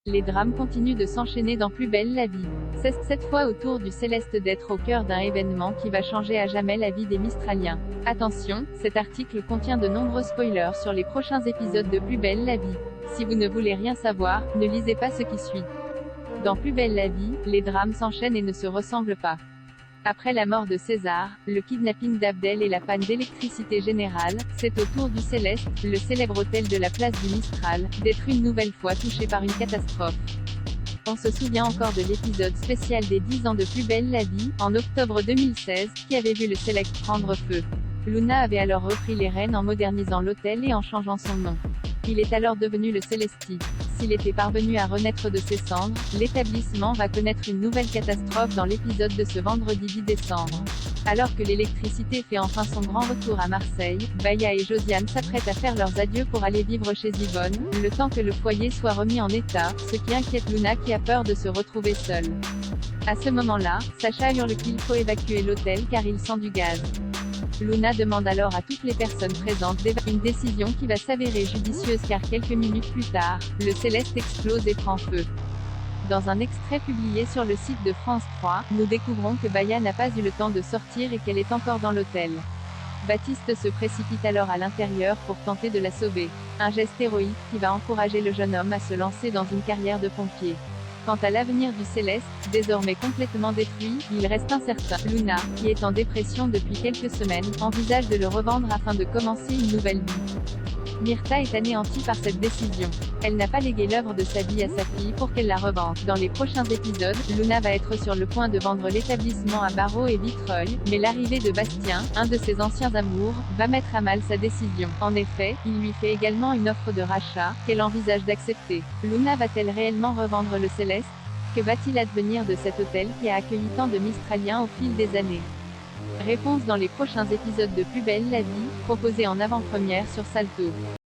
les drames continuent de s'enchaîner dans Plus belle la vie. C'est cette fois au tour du Céleste d'être au cœur d'un événement qui va changer à jamais la vie des Mistraliens. Attention, cet article contient de nombreux spoilers sur les prochains épisodes de Plus belle la vie. Si vous ne voulez rien savoir, ne lisez pas ce qui suit. Dans Plus belle la vie, les drames s'enchaînent et ne se ressemblent pas. Après la mort de César, le kidnapping d'Abdel et la panne d'électricité générale, c'est au tour du Céleste, le célèbre hôtel de la place du Mistral, d'être une nouvelle fois touché par une catastrophe. On se souvient encore de l'épisode spécial des 10 ans de Plus belle la vie, en octobre 2016, qui avait vu le Select prendre feu. Luna avait alors repris les rênes en modernisant l'hôtel et en changeant son nom. Il est alors devenu le Celesti. S'il était parvenu à renaître de ses cendres, l'établissement va connaître une nouvelle catastrophe dans l'épisode de ce vendredi 10 décembre. Alors que l'électricité fait enfin son grand retour à Marseille, Baya et Josiane s'apprêtent à faire leurs adieux pour aller vivre chez Yvonne, le temps que le foyer soit remis en état, ce qui inquiète Luna qui a peur de se retrouver seule. À ce moment-là, Sacha hurle qu'il faut évacuer l'hôtel car il sent du gaz. Luna demande alors à toutes les personnes présentes d'évacuer, une décision qui va s'avérer judicieuse car quelques minutes plus tard, le Céleste explose et prend feu. Dans un extrait publié sur le site de France 3, nous découvrons que Baya n'a pas eu le temps de sortir et qu'elle est encore dans l'hôtel. Baptiste se précipite alors à l'intérieur pour tenter de la sauver. Un geste héroïque qui va encourager le jeune homme à se lancer dans une carrière de pompier. Quant à l'avenir du Céleste, désormais complètement détruit, il reste incertain. Luna, qui est en dépression depuis quelques semaines, envisage de le revendre afin de commencer une nouvelle vie. Myrtha est anéantie par cette décision. Elle n'a pas légué l'œuvre de sa vie à sa fille pour qu'elle la revende. Dans les prochains épisodes, Luna va être sur le point de vendre l'établissement à barreaux et vitreuil, mais l'arrivée de Bastien, un de ses anciens amours, va mettre à mal sa décision. En effet, il lui fait également une offre de rachat, qu'elle envisage d'accepter. Luna va-t-elle réellement revendre le Céleste? Que va-t-il advenir de cet hôtel qui a accueilli tant de Mistraliens au fil des années? Réponse dans les prochains épisodes de Plus belle la vie, proposée en avant-première sur Salto.